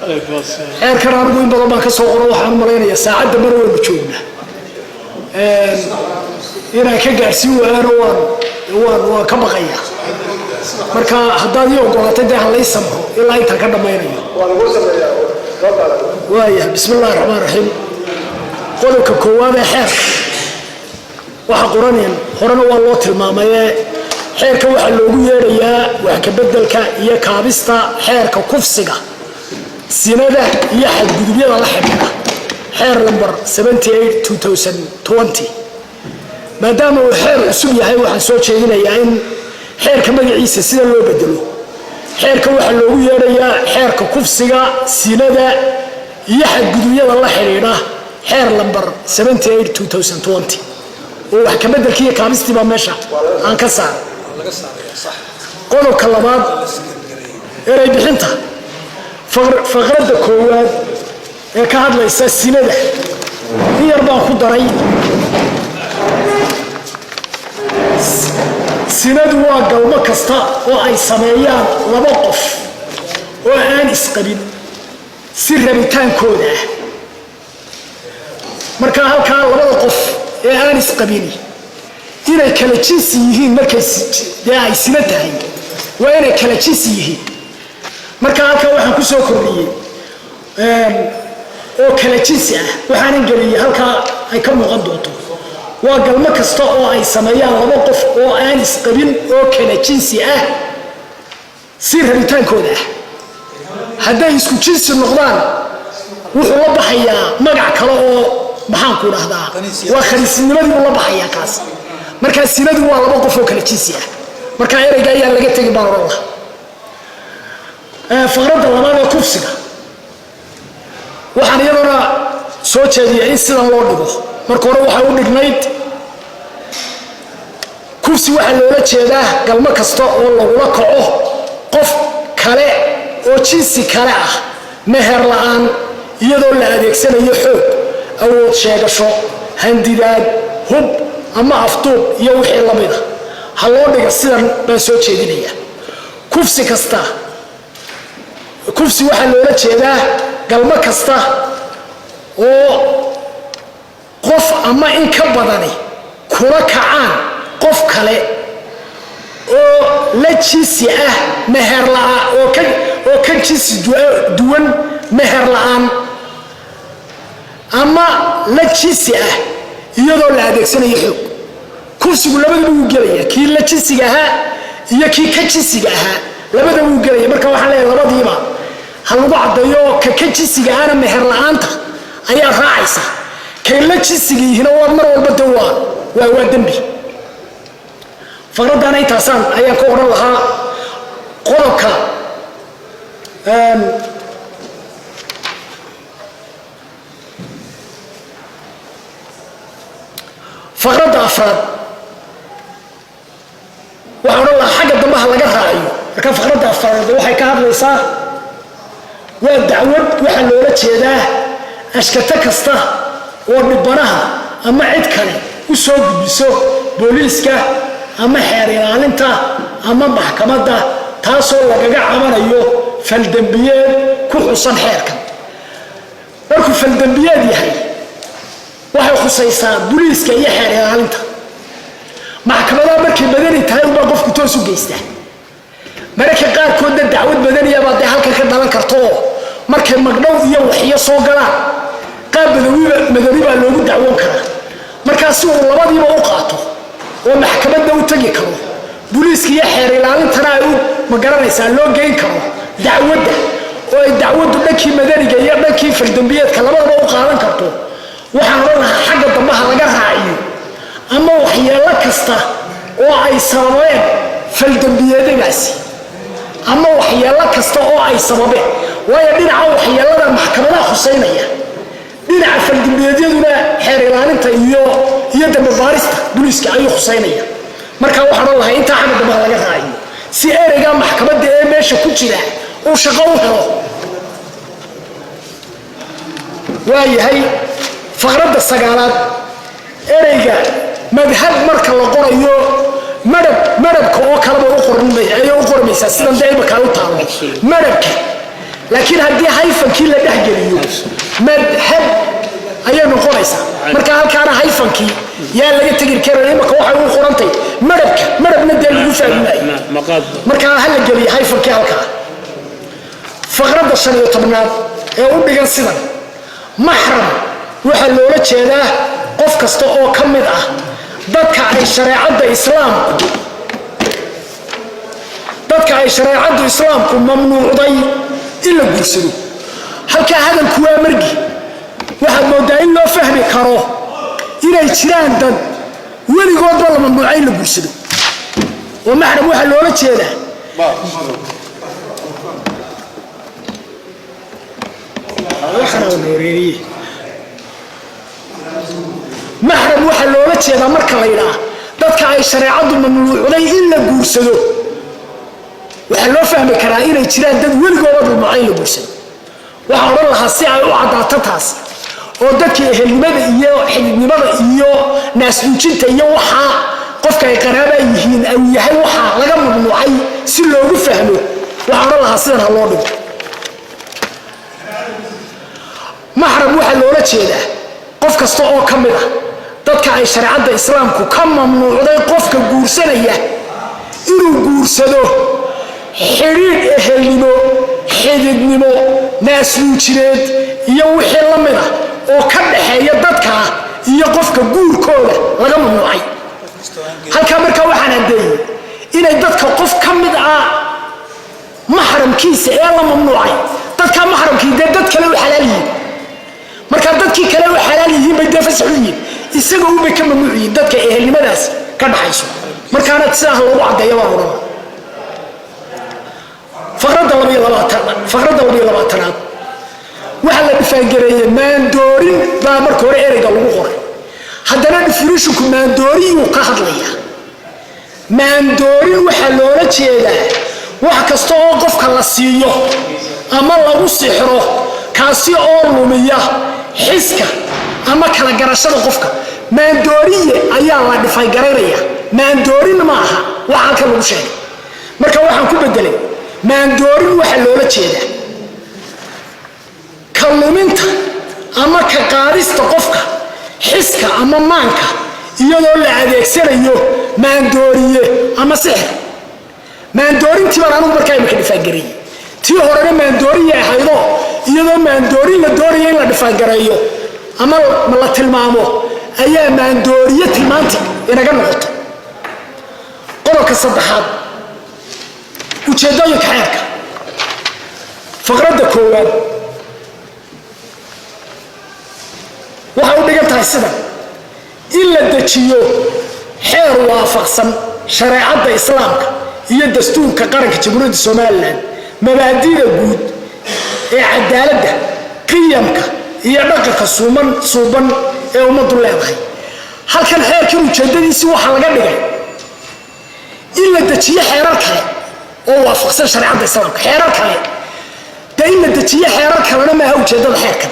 xeer kan anigu in badan baan ka soo qoro waxaan malaynayaa saacadda mar walba joogna inaan ka gaarsiin waayana waan ka baqaya marka haddaad ii ogolaatay dee halay samro ilaa intaan ka dhammaynayo waaya bismillahi raxmaan raxiim qodobka koowaad ee xeerka waxa qoraneen horena waa loo tilmaamayee xeerka waxaa loogu yeedhayaa wax ka beddelka iyo kaabista xeerka kufsiga sinada iyo xadgudubyada la xidhiidha xeer lambar 78/2020 maadaama uu xeer cusub yahay waxaan soo jeedinayaa in xeerka magaciisa sida loo bedelo xeerka waxaa loogu yeedhayaa xeerka kufsiga sinada iyo xadgudubyada la xidhiidha xeer lambar 78/2020 oo wax ka beddelkiiyo kaabistiibaa meesha aan ka saaray qodobka labaad eray bixinta faqradda koowaad ee ka hadlaysa sinada in yar baan ku daray sinadu waa galmo kasta oo ay sameeyaan laba qof oo aan isqabin si rabitaankooda ah marka halkaa labada qof ee aan isqabini inay kala jinsi yihiin markay ay sina tahay waa inay kala jinsi yihiin marka halkaa waxaan ku soo kordhiyey oo kala jinsi ah waxaanan geliyey halkaa ay ka muuqan doonto waa galmo kasta oo ay sameeyaan laba qof oo aan isqabin oo kala jinsi ah si rabitaankooda ah hadday isku jinsi noqdaan wuxuu la baxayaa magac kale oo maxaanku dhahdaa waa khaniisnimadii uu la baxayaa kaas markaa sinadu waa laba qof oo kala jinsi ah markaa ereyga ayaan laga tegin baan oran lahaa faqradda labaad ee kufsiga waxaan iyadana soo jeediyay in sidan loo dhigo marka hore waxay u dhignayd kufsi waxaa loola jeedaa galmo kasta oo lagula kaco qof kale oo jinsi kale ah meher la'aan iyadoo la adeegsanayo xoog awood sheegasho handidaad hub ama afduub iyo wixii la mida ha loo dhiga sidan baan soo jeedinaya kufsi waxaa loola jeedaa galmo kasta oo qof ama in ka badani kula kacaan qof kale oo la jinsi ah meher la'aan oo ka jinsi duwan meher la'aan ama la jinsi ah iyadoo la adeegsanayo xoog kufsigu labadaba wuu gelaya kii la jinsiga ahaa iyo kii ka jinsiga ahaa labadaba wuu gelaya marka waxaan leeyahay labadiiba ha lagu caddeeyo ka jinsiga ahana meher la'aanta ayaa raacaysa kay la jinsiga yihiina waa mar walba de waa dembi faqraddaana intaasaan ayaan ka odhan lahaa qodobka faqradda afraad waxaan odhan lahaa xagga dambaha laga raaciyo marka faqradda afraad waxay ka hadlaysaa waa dacwad waxaa loola jeedaa ashkato kasta oo dhibanaha ama cid kale u soo gudbiso booliiska ama xeer ilaalinta ama maxkamadda taasoo lagaga cabanayo faldembiyeed ku xusan xeerkan markuu faldembiyeed yahay waxay khusaysaa booliiska iyo xeer ilaalinta maxkamadaha markay madani tahay unbaa qofku toos u geystaa mararka qaarkoodna dacwad madaniyabaa dee halkan ka dhalan karto oo markay magdhow iyo waxyo soo galaan qaab madani baa loogu dacwoon karaa markaa si uu labadiiba u qaato oo maxkamadda u tegi karo booliiska iyo xeer ilaalintana ay u magaranaysaa loo geyn karo dacwadda oo ay dacwaddu dhankii madaniga iyo dhankii faldembiyeedka labadaba u qaadan karto waxaan odhan lahaa xagga dambaha laga raaciyo ama waxyeello kasta oo ay sababeen faldembiyeedagaasi ama waxyeello kasta oo ay sababeen waayo dhinaca waxyeellada maxkamadaha khusaynaya dhinaca faldembiyeedyaduna xeer ilaalinta iyo dambe baarista booliiska ayuu khusaynaya marka waxaan odhan lahaa intaa xagga dambaha laga raaciyo si ereyga maxkamadda ee meesha ku jira uu shaqo u helo waayahay faqradda sagaalaad ereyga madhab marka la qorayo madhabka oo kaleba ayay u qormaysaa sidan dee imaka u taalo madhabka laakiin haddii hayfankii la dhexgeliyo madhab ayay noqonaysaa marka halkaana hayfankii yaa laga tegi karaa imaka waxay u qorantay madhabna dee lagu fahminayo marka hala geliya hayfankii halkaa faqradda 15aad ee u dhigan sidan maxram waxaa loola jeedaa qof kasta oo ka mid ah dadka ay shareecadda islaamku mamnuucday in la guursado halkaa hadalku waa margi waxaad moodaa in loo fahmi karo inay jiraan dad weligoodba la mamnuucay in la guursado oo maxram waxaa loola jeedaa maxram waxaa loola jeedaa marka la yidhaah dadka ay shareecaddu mamnuucday in la guursado waxaa loo fahmi karaa inay jiraan dad weligooda mamnuucay in la guursado waxaa odhan lahaa si ay u caddaato taas oo dadkii ehelnimada iyo xididnimada iyo naasnuujinta iyo waxaa qofka ay qaraaba yihiin au yahay waxaa laga mamnuucay si loogu fahmo waxaa odhan lahaa sidan ha loo dhigo maxram waxaa loola jeedaa qof kasta oo ka mid ah dadka ay shareecadda islaamku ka mamnuucday qofka guursanaya inuu guursado xidhiidh ehelnimo xididnimo naasnuujineed iyo wixii la mid ah oo ka dhaxeeya dadkaa iyo qofka guurkooda laga mamnuucay halkaa markaa waxaan addeeyey inay dadka qof ka mid ah maxramkiisa ee la mamnuucay dadkaa maxramkii dee dad kale u xalaal yihiin markaa dadkii kale u xalaal yihiin bay dee fasax u yihiin isagoo ubay ka mamnuuc yihiin dadka ehelnimadaas ka dhaxayso markaana sidaas loogu caddeeya baan odhan faqradda 22aad waxaa la dhifaangareeyey maandoorin baa marka hore ereyga lagu qoray haddana definitionku maandooriyuu ka hadlaya maandoorin waxaa loola jeedaa wax kasta oo qofka la siiyo ama lagu sixro kaasi oo lumiya xiska ama kala garashada qofka maandooriye ayaa la dhifaangaraynaya maandoorin ma aha waxa halka lagu sheegay marka waxaan ku bedelay maandoorin waxaa loola jeedaa ka luminta ama ka qaadista qofka xiska ama maanka iyadoo la adeegsanayo maandooriye ama sixir maandoorintii baan anugu markaa imika dhifaangareeyey tii horena maandooriye ahaydoo iyadoo maandoorin la doonaya in la dhifaangareeyo ama la tilmaamo ayaa maandooriye tilmaantii inaga noqotay qodobka 3aad ujeedooyinka xeerka faqradda 1aad waxay u dhigan tahay sidan in la dejiyo xeer waafaqsan shareecadda islaamka iyo dastuurka qaranka jamhuuriyadda somalilan mabaadi'da guud ee cadaaladda qiyamka iyo dhaqanka suuban ee ummaddu leedahay halkan xeerkan ujeedadiisii waxaa laga dhigay in la dejiyo xeerar kale oo waafaqsan shareecadda islaamka xeerar kale dee in la dejiyo xeerar kalena maaha ujeeddada xeerkan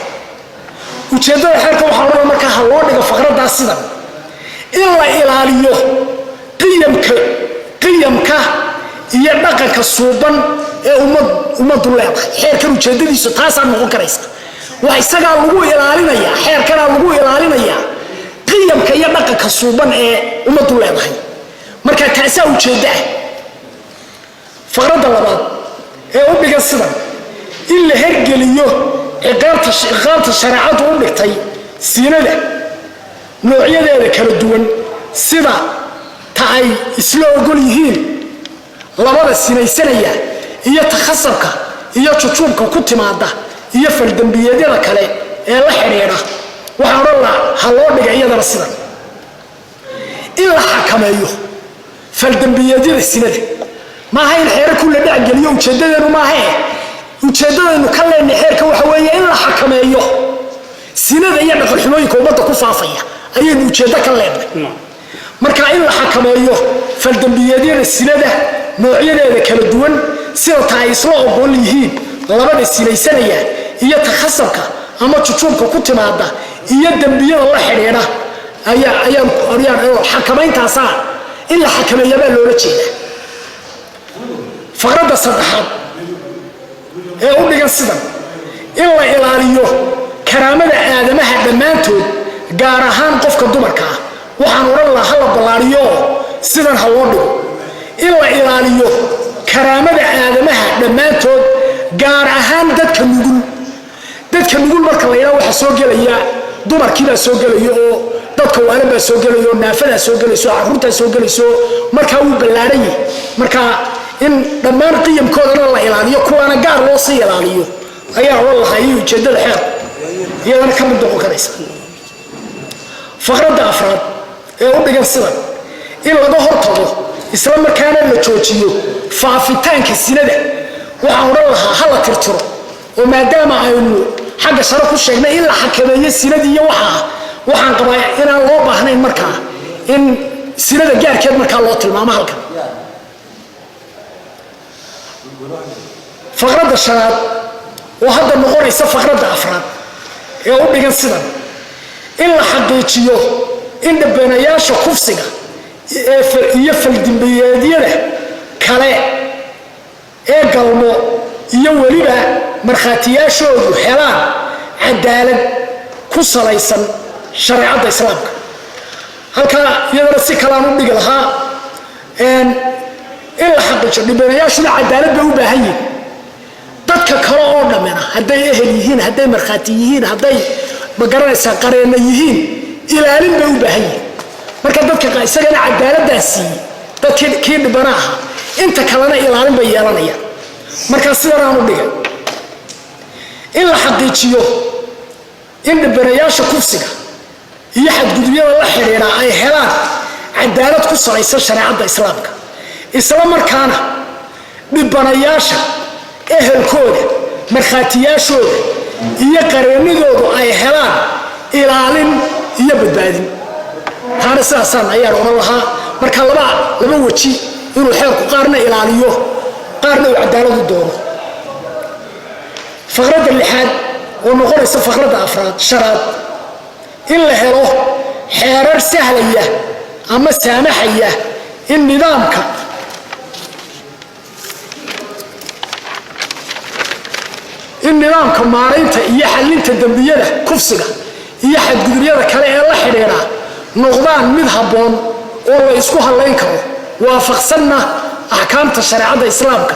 ujeeddada xeerkan waxaa odhan markaa ha loo dhigo faqraddaas sidan in la ilaaliyo qiyamka iyo dhaqanka suuban ee ummaddu leedahay xeerkan ujeeddadiisu taasaa noqon karaysa waa isagaa lagu ilaalinayaa xeerkanaa lagu ilaalinayaa qiyamka iyo dhaqanka suuban ee ummaddu leedahay marka taasaa ujeeddo ah faqradda 2aad ee u dhigan sidan in la hergeliyo ciqaabta shareecadu u dhigtay siinada noocyadeeda kala duwan sida ta ay isla ogol yihiin labada sinaysanaya iyo takhasabka iyo jujuubka ku timaada iyo faldambiyeedyada kale ee la xidhiidha waxaa odhan laha ha loo dhiga iyadana sidan in la xakameeyo faldambiyeedyada sinada maaha in xeerarku la dhacgeliyo ujeeddadeenu maahae ujeeddadaynu ka leenay xeerka waxa weeye in la xakameeyo sinada iyo dhaqanxumooyinka ummadda ku faafaya ayaynu ujeeddo ka leenay marka in la xakameeyo faldambiyeedyada sinada noocyadeeda kala duwan sida ta ay isla ogol yihiin labada sinaysanaya iyo takhasabka ama jujuubka ku timaada iyo dembiyada la xidhiidha ayaan xakamayntaasa in la xakameeya baa loola jeedaa faqradda 3aad أقول سيدا إلا إلاليو كرامة آدمها دمانتو قارهان قفك الدمركا وحنور الله هلا بلاريو سيدا هلوندو إلا إلاليو كرامة آدمها دمانتو قارهان dadka nugul marka la yiraahdo waxa soo gelaya dumarkiina soo gelayo dadka waana soo gelayo naafada soo gelayso carruurta soo gelayso marka uu ballaaray marka in dhammaan qiyamkooda la ilaaliyo kuwana gaar loo sii ilaaliyo ayaa wallahi ujeedada xeer iyadana ka mid noqon karaysa faqradda afraad ee u dhigan sidan in laga hortago isla markaana la joojiyo faafitaanka sinada waxaan oran lahaa hala tirtiro oo maadaama aynu xagga sare ku sheegnay in la xakameeyo sinada iyo waxaan qabaa inaan loo baahnayn markaa in sinada gaarkeed markaa loo tilmaamo halkan faqradda shanaad oo hadda noqonaysa faqradda afraad ee u dhigan sidan in la xaqiijiyo in dhabbanayaasha kufsiga iyo faldimbiyeedyada kale ee galmo iyo weliba markhaatiyaashoodu helaan cadaalad ku salaysan shareecadda islaamka halkaa iyadana si kalaan u dhigi lahaa in la xaqiijiyo dhibanayaashuna cadaalad bay u baahan yihiin dadka kale oo dhammina hadday ehel yihiin hadday markhaati yihiin hadday magaranaysaa qareenna yihiin ilaalin bay u baahan yihiin marka dadka isagana cadaaladdaa siiyey dadkii kii dhibana ahaa inta kalena ilaalin bay yeelanayaan markaa sidan aan u dhigay in la xaqiijiyo in dhibanayaasha kufsiga iyo xadgudubyada la xiriira ay helaan cadaalad ku salaysan shareecadda islaamka isla markaana dhibanayaasha ehelkooda markhaatiyaashooda iyo qareennadoodu ay helaan ilaalin iyo badbaadin taana sidaasaan ayaan oran lahaa marka laba weji inuu xeerku qaarna ilaaliyo qaarna uu cadaalad u doono faqradda lixaad oo noqonaysa faqradda afraad shanaad in la helo xeerar sahlaya ama saamaxaya in nidaamka maaraynta iyo xallinta dembiyada kufsiga iyo xadgudubyada kale ee la xidhiidha noqdaan mid habboon oo la isku halayn karo waafaqsanna axkaamta shareecadda islaamka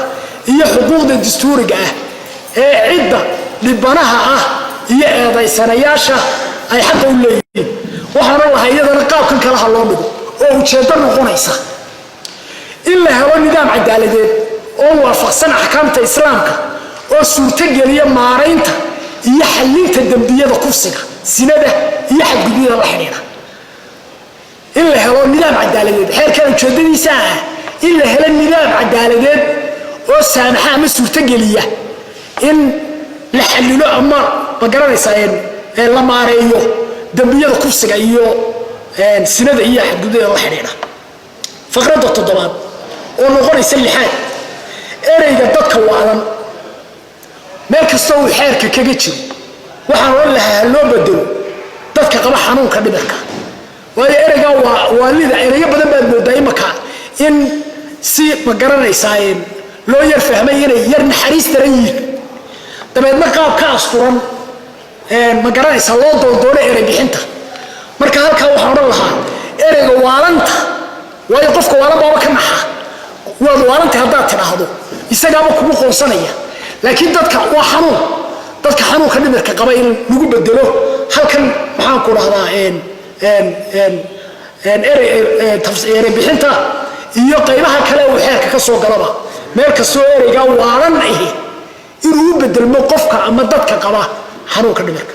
iyo xuquuqda dastuuriga ah ee cidda dhibanaha ah iyo eedaysanayaasha ay xaqa u leeyihiin waxaana lahay iyadana qaabkan kale ha loo dhigo oo ujeeddo noqonaysa in la helo nidaam cadaaladeed oo waafaqsan axkaamta islaamka oo suurtogeliya maaraynta iyo xallinta dembiyada kufsiga sinada iyo xadgudubyada la xidhiidha in la helo nidaam cadaaladeed xeerkan ujeedadiisa ah in la helo nidaam cadaaladeed oo saamaxa ama suurtogeliya in la xallilo ama magaranaysaa la maareeyo dembiyada kufsiga iyo sinada iyo xadgudubyada la xidhiidha faqradda toddobaad oo noqonaysa lixaad ereyga dadka waadan meel kastoo uu xeerka kaga jiro waxaan oran lahaa loo bedelo dadka qaba xanuunka dhimirka waayo ereyga waalida ereyo badan baad moodaa imaka in si magaranaysaa loo yar fahmay inay yar naxariis daran yihiin dabeedna qaab ka asturan magaranaysaa loo doondoono erey bixinta marka halkaa waxaan odhan lahaa ereyga waalanta waayo qofka waalan baaba ka naxa waad waalantay haddaad tidhaahdo isagaaba kugu qoonsanaya laakiin dadka waa xanuun dadka xanuunka dhimirka qaba in lagu bedelo halkan maxaan ku dhahdaa erey bixinta iyo qaybaha kale uu xeerka ka soo galaba meel kastoo ereygaa waalan ahi inuu u bedelmo qofka ama dadka qaba xanuunka dhimirka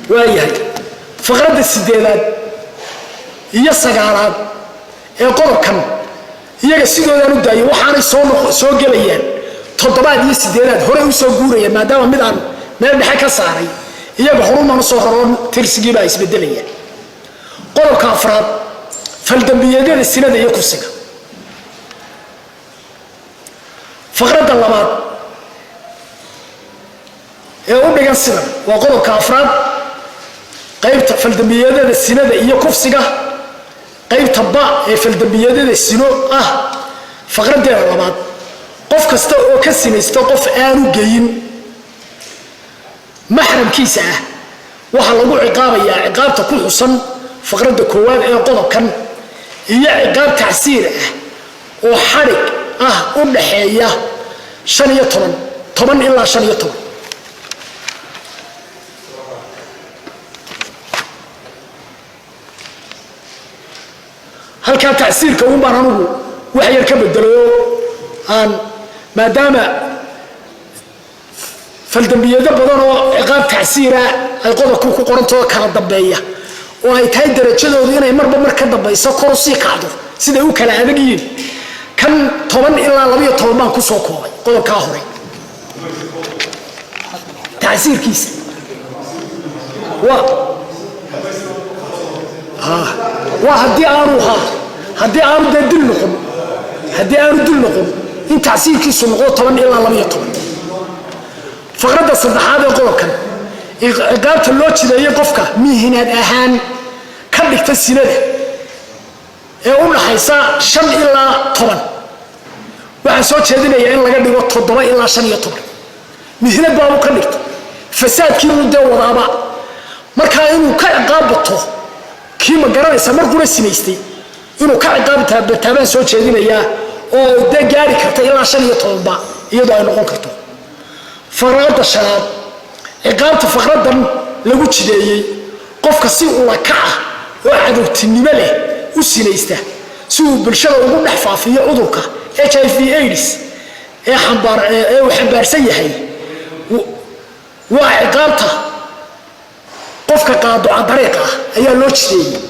waayahay faqradda 8aad iyo 9aad ee qodobkan iyaga sidoodaan u daayo waxaanay soo gelayaan 7aad iyo 8aad hore u soo guurayaan maadaama mid aan meel dhexe ka saaray iyaga horumar soo horoon tirsigii baa isbedelayaan qodobka afraad faldambiyeedyada sinada iyo kufsiga faqradda labaad ee u dhigan sidan waa qodobka afraad qaybta faldambiyeedyada sinada iyo kufsiga qaybta ba ee faldambiyeedyada sino ah faqraddeeda labaad qof kasta oo ka sinaysto qof aanu geyin maxramkiisa ah waxa lagu ciqaabayaa ciqaabta ku xusan faqradda koowaad ee qodobkan iyo ciqaab tacsiir ah oo xarig ah u dhaxeeya 15 ilaa 15 halka tacsiirka uu baan anigu wax yar ka bedelo aan maadaama faldambiyada badan oo ciqaab tacsiira ay qodobku ku qoranto kala dambeeya oo ay tahay darajadoodu inay marba mar ka dambayso kor si kacdo sida uu kala adag yihiin kan 10 ilaa 12 baan ku soo koobay qodobka hore tacsiirkiisa haddii aanu dil noqon in tacsiirkiisu noqdo 10 ilaa 12 faqradda saddexaad ee qodobkan ciqaabta loo jideeyay qofka miihinaad ahaan ka dhigta sinada ee u dhaxaysa 5 ilaa 10 waxaan soo jeedinayaa in laga dhigo 7 ilaa 15 mihinad baa uu ka dhigta fasaadkii uu dee wadaaba markaa inuu ka ciqaabato kii ma garanaysa markuna sinaystay inuu ka ciqaabataan soo jeedinayaa oo dee gaari karta ilaa 15 ba iyadoo ay noqon karto faqradda shanaad ciqaabta faqraddan lagu jideeyey qofka si ula kaca oo cadowtinimo leh u sinaysta si uu bulshada ugu dhex faafiyo cudurka HIV/AIDS ee uu xambaarsan yahay waa ciqaabta qofka qaaduca dariiqa ayaa loo jideeyey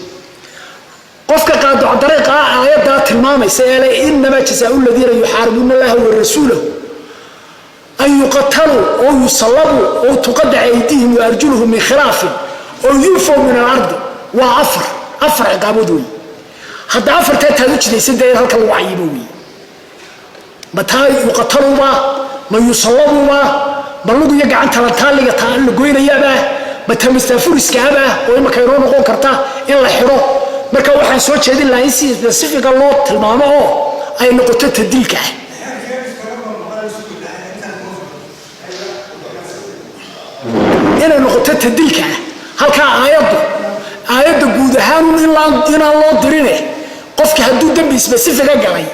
qofka qaaduca dariiqa aayadda tilmaamaysa ee inama jazaa'u alladhina yuharibuna allaha wa rasuulahu أن يقتلوا أو يصلبوا أو تقطع أيديهم وأرجلهم من خلاف أو ينفوا من الأرض وعفر عقابه هذا عفر تهدوش ليس داير هلك الوعيبوي متى يقتلوا ما يصلبوا بلغوا يقع عن تلتالي يتعلقوا يابا متى مستفورس كابا وإما كيرون قون كرتا إلا حرو مركا وحان سوى هذه اللاينسي سبسيفيك الله تلمامه أي نقطة تدلك inay noqoto tadilka halka aayadda guud ahaan inaan loo dirine qofka hadduu dambi specific galay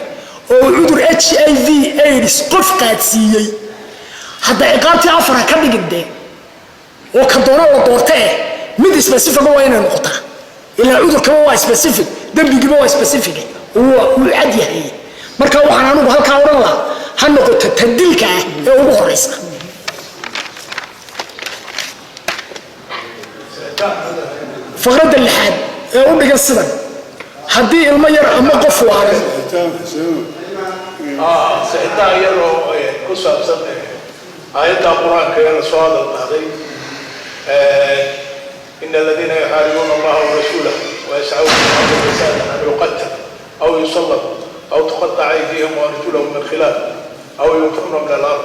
oo cudur HIV/AIDS qof qaadsiiyey hadda ciqaabtii afar ka dhigde oo ka doono oo doortay mid specific waa inay noqotaa ilaa cudurka waa specific dambigiiba waa specific uu cad yahay marka waxaan anigu halka oran lahaa ha noqoto tadilka ee ugu horeysa فقرد اللحاد أقول لك السبب هدي المير أما قفوا سيدنا يلو قصة بسنة آيات القرآن كان سؤال هذا إن الذين يحاربون الله ورسوله ويسعون في الأرض فسادا أن يقتل أو يصلب أو تقطع أيديهم وأرجلهم من خلاف أو ينفون من الأرض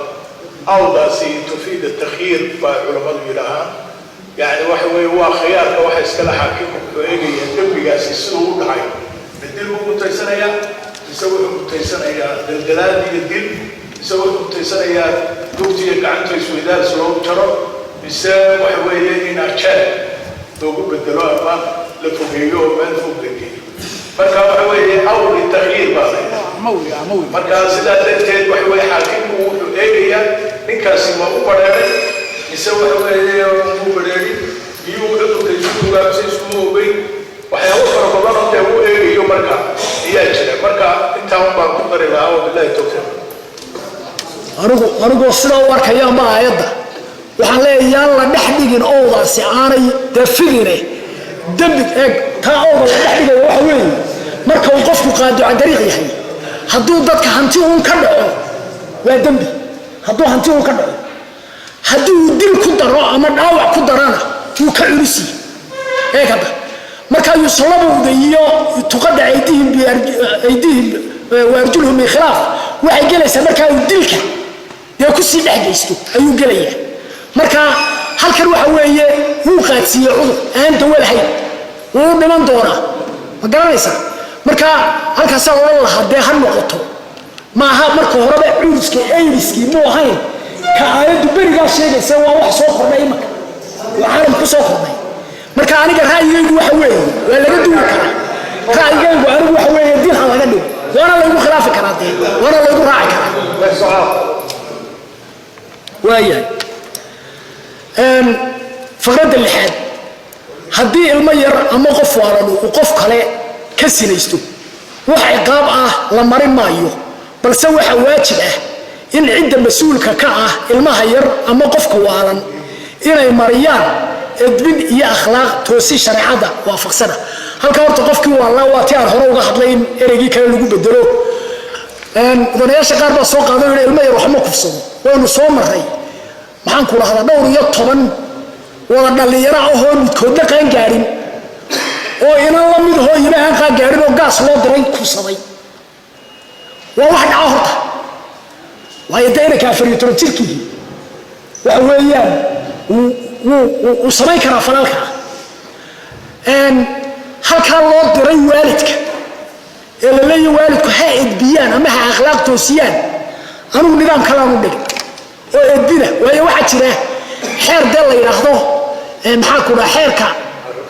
أو داسي تفيد التخيير فعلماء إلها يعني هو خيارك واحد اسكلا حاكم ويجي يدبي قاسي سوء دحي بدل متيسنا يا يسوي متيسنا يا دلدلات يدل يسوي متيسنا يا دوتي قعنته يسوي دال سلو جرو يسوي وحوي هنا شال لو بدلوا ما لفوقيو من فوقيو marka waxa weeye awl tagyiir baa موي marka sidaa dadkeed waxa weeye xaakimku wuxuu eegayaa ninkaasi ma u badheeray mise waxa weeye uu badheeray iyo cudurka isku gaabsay isku moobay waxyaabo fara badan oo uu eegayo marka iyaa jira marka intaan baan ku dari lahaa oo billahi tawfiiq anigu sidaa u arkaya ma aayadda waxaan leeyahay la dhex dhigin owdaasi aanay dafidine dambi eeg taa owda la dhex dhigayo waxa weeye marka uu qofku qaadico dariiq yahay hadduu dadka hanti uun ka dhaco waa dembi hadduu hanti uun ka dhaco hadduu dil ku daro ama dhaawac ku darana wuu ka culisi eegada marka yusalabowda iyo tuqadda aydihim waarjulhum min khilaaf waxay gelaysaa markaa uu dilka dee ku sii dhex geysto ayuu gelayaa marka halkan waxa weeye wuu qaadsiiyey cudur aan dawo lahayn wuu dhiman doonaa ma garanaysaa marka halkaasaa odhan lahaa dee ha noqoto maaha marka horeba cuuska ayriskii muu ahayn ka aayaddu berigaa sheegaysa waa wax soo kordhay imaka waa caalam ku soo kordhay marka aniga ra'yigaygu waxa weeye waa laga duwi karaa ra'yigaygu anigu waxa weeye dil ha laga dhigo waana laygu khilaafi karaa dee waana laygu raaci karaa waayahay faqradda lixaad haddii ilmo yar ama qof waalanu uu qof kale ka sinaysto wax ciqaab ah la marin maayo balse waxa waajib ah in cidda mas-uulka ka ah ilmaha yar ama qofka waalan inay mariyaan edbin iyo akhlaaq toosi shareecada waafaqsana halka horta qofkii waalaa waa tii aan hore uga hadlay in ereygii kale lagu bedelo mudanayaasha qaar baa soo qaaday inay ilmo yar waxma kufsado waynu soo maray maxaan ku lahdaa dhowr iyo 10 wada dhalinyaro ahoo midkoodna qaan gaarin oo inan la mid hoo ilaahan qaan gaarin oo gaas loo diray kufsaday waa wax dhaca horta waayo dayna kaafiriyo jirkii waxa weeyaan uu samayn karaa falaalka halkaa loo diray waalidka ee la leeyahay waalidku ha edbiyaan ama ha akhlaaq toosiyaan anugu nidaam kalaanu dhig oo edbina waayo waxaa jira xeer dee la yidhaahdo maxaa ku dhaha xeerka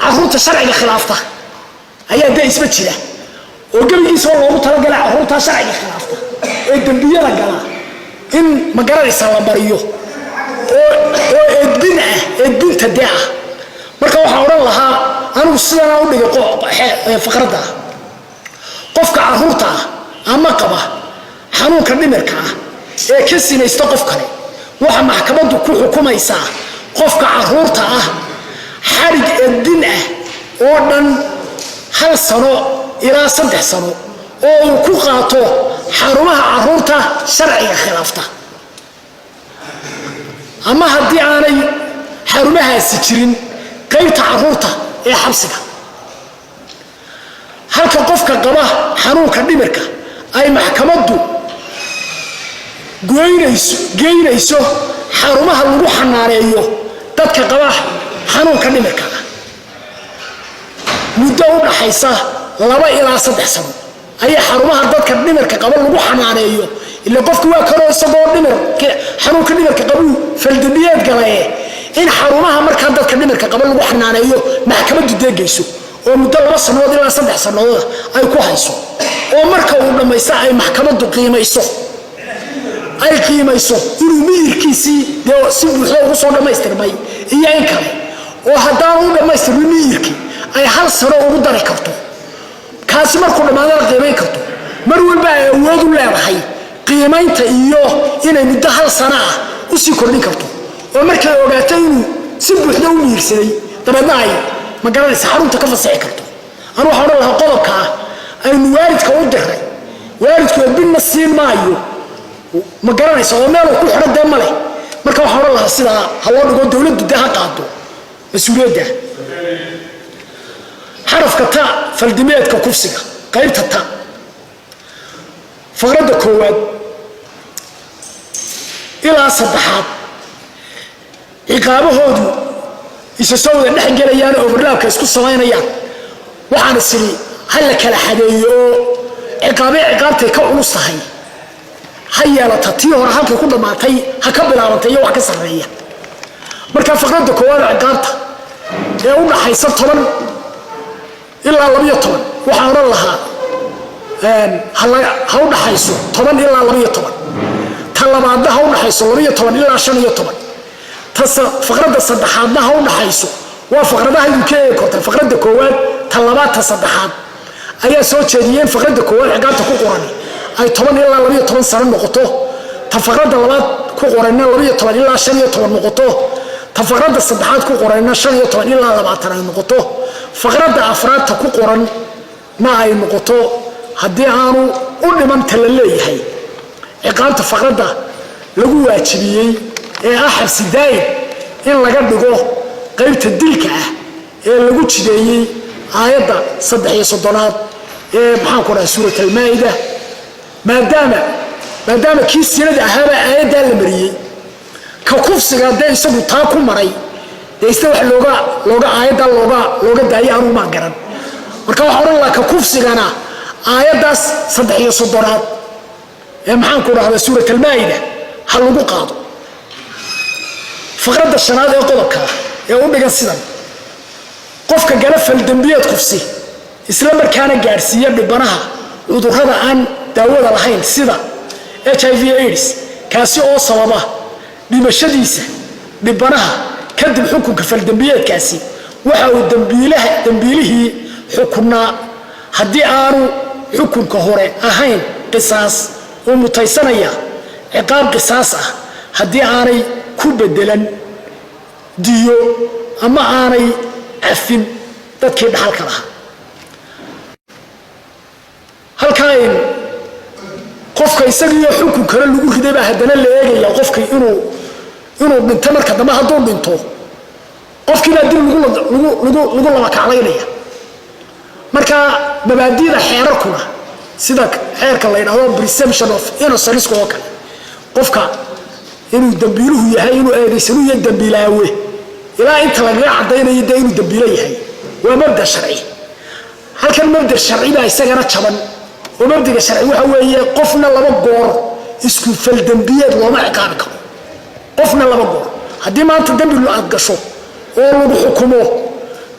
carruurta sharciga khilaafta ayaa dee isma jira oo gebigiisoo loogu talagalay carruurta sharciga khilaafta ee dembiyada gala in magaranaysa la mariyo oo edbin ah edbinta dee ah marka waxaa odhan lahaa anigu sidanaa u dhigay faqradda qofka carruurta ah ama qaba xanuunka dhimirka ah ee ka sinaysta qof kale waxa maxkamaddu ku xukumaysaa qofka carruurta ah xarig edbin ah oo dhan 1 sano ilaa 3 sano oo uu ku qaato xarumaha carruurta sharciga khilaafta ama haddii aanay xarumahaasi jirin qaybta carruurta ee xabsiga halka qofka qaba xanuunka dhimirka ay maxkamaddu geynayso xarumaha lagu xanaaneeyo dadka qaba xanuunka dhimirka muddo u dhaxaysa 2 ilaa 3 sano ayaa xarumaha dadka dhimirka qaba lagu xanaaneeyo ilaa qofku waa karo isagoo xanuunka dhimirka qabu faldambiyeed galay in xarumaha markaa dadka dhimirka qaba lagu xanaaneeyo maxkamaddu deegayso oo muddo 2 sanood ilaa 3 sanood ay ku hayso oo marka uu dhamaysto ay maxkamaddu qiimayso inuu miyirkiisii dee si buuxda ugu soo dhammaystirmay iyo in kale oo haddaan u dhammaystirmin miyirkii ay 1 sano ugu dari karto kaasi markuu dhammaadana qiimayn karto mar walba ay awood u leedahay qiimaynta iyo inay muddo 1 sano ah u sii kordhin karto oo markay ogaato inuu si buuxda u miyirsaday dabeedna ay magaranaysa xarunta ka fasaxi karto anu waxaan odhan lahaa qodobka ah aynu waalidka u diray waalidku edbinna siin maayo ma garanaysa oo meel ku xidhan dee ma leh marka waxaan odhan lahaa sidaa ha loo dhigo dowladdu dee ha qaado mas-uuliyadda xarafka ta faldimeedka kufsiga qaybta ta faqradda 1 ilaa 3 ciqaabahoodu isa soo wada dhex gelayaan oo overlaapka isku samaynayaan waxaan isiri hal la kala xadeeyo ciqaabtay ka culus tahay ha yeelata tii hore halkay ku dhammaatay ha ka bilaabantay iyo wax ka sarreeya marka faqradda 1 ciqaabta ee u dhaxaysa 10 ilaa 12 waxaan odhan lahaa ha u dhaxayso 10 ilaa 12 ta labaadna ha u dhaxayso 12 ilaa 15 ta faqradda saddexaadna ha u dhaxayso waa faqradaha idin ka eegi karta faqradda 1 ta labaad ta saddexaad ayaa soo jeediyeen faqradda 1 ciqaabta ku qoran ay 10 ilaa 12 sano noqoto ta faqradda labaad ku qoranna 12 ilaa 15 noqoto ta faqradda saddexaad ku qoranna 15 ilaa 20 ay noqoto faqradda afraadta ku qoran ma ay noqoto haddii aanu u dhimanta la leeyahay ciqaabta faqradda lagu waajibiyey ee xabsi daa'im in laga dhigo qaybta dilka ah ee lagu jideeyey aayadda 33aad ee maxaan ku dhahay suurat al-maa'ida maadaama kii sinada ahaaba aayaddaa la mariyey ka kufsiga dee isagu taa ku maray dee isna wax looga aayaddaa looga daayay anuu maan garan marka waxaa odhan lahaa ka kufsigana aayaddaas 33aad maxaan ku dhahdaa suurat almaa'ida ha lagu qaado faqradda shanaad ee qodobka ee u dhigan sidan qofka gala faldambiyeed kufsi isla markaana gaarsiiya dhibanaha cudurrada aan daawada lahayn sida HIV/AIDS kaasi oo sababa dhimashadiisa dhibanaha kadib xukunka faldambiyeedkaasi waxa uu dambiilihii xukunaa haddii aanu xukunka hore ahayn qisaas oo mutaysanaya ciqaab qisaas ah haddii aanay ku bedelan diyo ama aanay cafin dadkii dhaxalka lahaa halkaa qofka isagiiyo xukun kale lagu riday baa haddana la eegaya qofkii inuu dhinto marka dambe hadduu dhinto qofkiibaa dib lagu laba kaclaynaya marka mabaadi'da xeerarkuna sida xeerka la yidhaahdo presumption of innocence oo kale qofka inuu dambiiluhu yahay inuu eedaysanu yahay dambiilaawe ilaa inta lagaga caddaynayo dee inuu dambiilo yahay waa mabda sharci halkan mabda sharci baa isagana jaban oo mabdiga sharci waxa weeye qofna laba goor isku faldambiyeed looma ciqaabi karo qofna laba goor haddii maanta dambi aad gasho oo lagu xukumo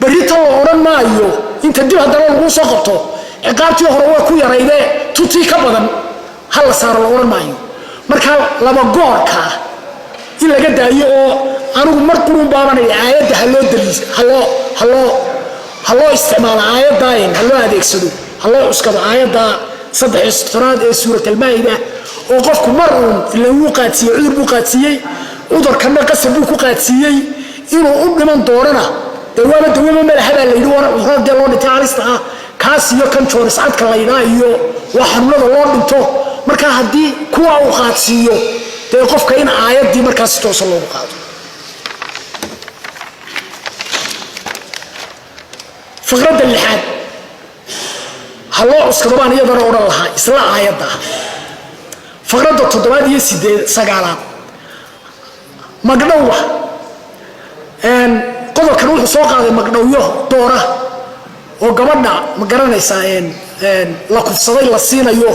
berrita la odhan maayo inta dib haddana lagu soo qabto ciqaabtii hore waa ku yaraydee tutii ka badan ha la saaro la odhan maayo marka laba goorka in laga daayo oo anigu mar qurun baabanaya aayadda ha loo isticmaalo aayaddayn ha loo adeegsado ha loo cuskado aayadda 3 ee suurat almaa'ida oo qofku mar uun ila uu qaadsiiyey cudur buu qaadsiiyey cudurkana qasab buu ku qaadsiiyey inuu u dhiman doonana dawaama malaha la yidhi cudurada loo dhintay halista ah kaas iyo kan jooris cadka la yidhaa iyo waa xanuunada loo dhinto marka haddii kuwa uu qaadsiiyo dee qofka in aayaddii markaas toosan loogu qaado faqradda lixaad ha loo cuskado baan iyadana odhan lahaa isla aayadda faqradda 7 iyo 9 magdhowga qodobkan wuxuu soo qaaday magdhowyo doora oo gabadha ma garanaysaa la kufsaday la siinayo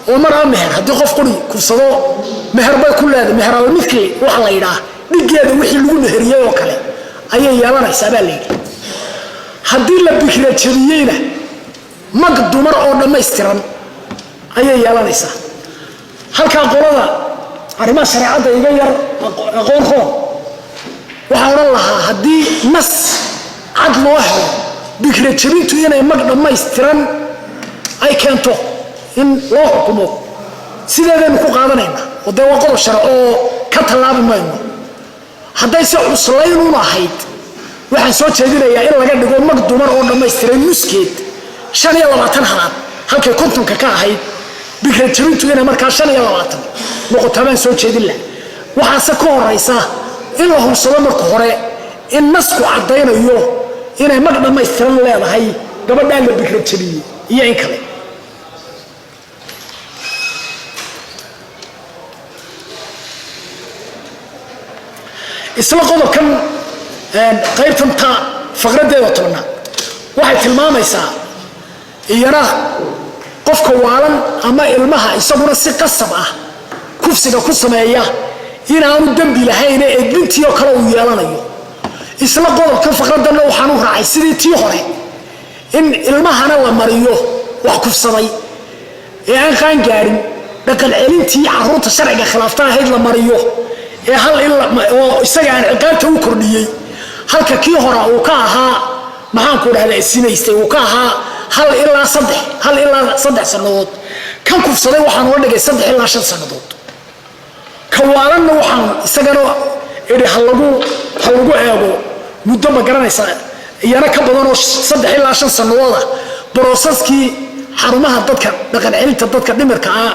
oo mar meher haddii qof qori kufsado meher bay ku leedahay meher midkii waxa la yidhaa dhigeeda wixii lagu meheriyay oo kale ayay yeelanaysaa baa la yidhi haddii la bikra jabiyeyna mag dumar oo dhammaystiran ayay yeelanaysaa halkaa qolada arrimaha shareecadda iga yar aqoon waxaa odhan lahaa haddii nas cad loo helo bikra jabintu inay mag dhammaystiran ay keento in loo xukumo sideedaynu ku qaadanayna oo dee waa qodob sharci oo ka tallaabi mayno hadday se cuslaynun ahayd waxaan soo jeedinayaa in laga dhigo mag dumar oo dhammaystiran nuskeed 25 halaad halkay 50 ka ahayd bikra jabintu inay markaa 25 noqoto baan soo jeedin lahaa waxaase ka horaysa in la hubsado marka hore in nasku caddaynayo inay mag dhammaystiran leedahay gabadhaan la bikra jabiyey iyo in kale isla qodobkan qaybtan ta faqradeeda 10 waxay tilmaamaysaa iyana qofka waalan ama ilmaha isaguna si qasab ah kufsiga ku sameeya inaanu dambi lahayn ee edbintii oo kale uu yeelanayo isla qodobkan faqradana waxaan u raacay sidii tii hore in ilmahana la mariyo wax kufsaday ee aan qaan gaarin dhaqan celintii carruurta sharciga khilaafta ahayd la mariyo ee hal oo isaga aan ciqaabta u kordhiyey halka kii hore uu ka ahaa maxaan ku dhahdaa sinaystay uu ka ahaa 1 ilaa 3 sanadood kan kufsaday waxaan uga dhigay 3 ilaa 5 sanadood kawaalanna waxaan isagana iri hal lagu eego muddo ma garanaysaa iyana ka badan oo 3 ilaa 5 sanadooda processkii xarumaha dadka dhaqan celinta dadka dhimirka ah